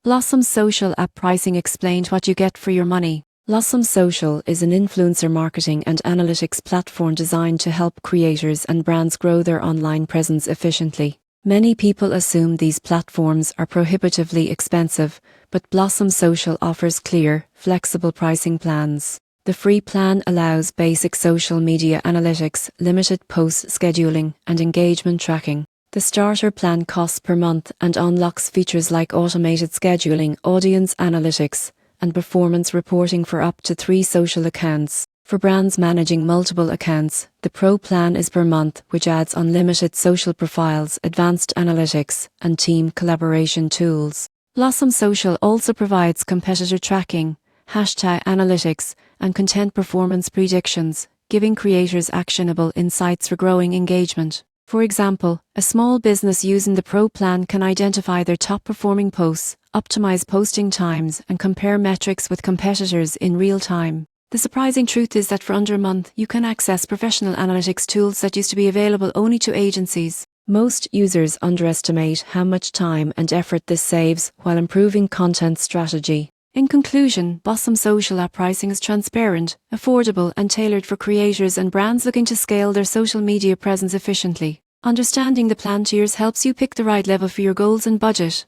Blossom Social App Pricing explained what you get for your money. Blossom Social is an influencer marketing and analytics platform designed to help creators and brands grow their online presence efficiently. Many people assume these platforms are prohibitively expensive, but Blossom Social offers clear, flexible pricing plans. The free plan allows basic social media analytics, limited post scheduling, and engagement tracking. The starter plan costs per month and unlocks features like automated scheduling, audience analytics, and performance reporting for up to 3 social accounts. For brands managing multiple accounts, the Pro plan is per month, which adds unlimited social profiles, advanced analytics, and team collaboration tools. Blossom Social also provides competitor tracking, hashtag analytics, and content performance predictions, giving creators actionable insights for growing engagement. For example, a small business using the Pro plan can identify their top-performing posts, optimize posting times, and compare metrics with competitors in real time. The surprising truth is that for under a month, you can access professional analytics tools that used to be available only to agencies. Most users underestimate how much time and effort this saves while improving content strategy. In conclusion, Blossom Social App pricing is transparent, affordable, and tailored for creators and brands looking to scale their social media presence efficiently. Understanding the plan tiers helps you pick the right level for your goals and budget.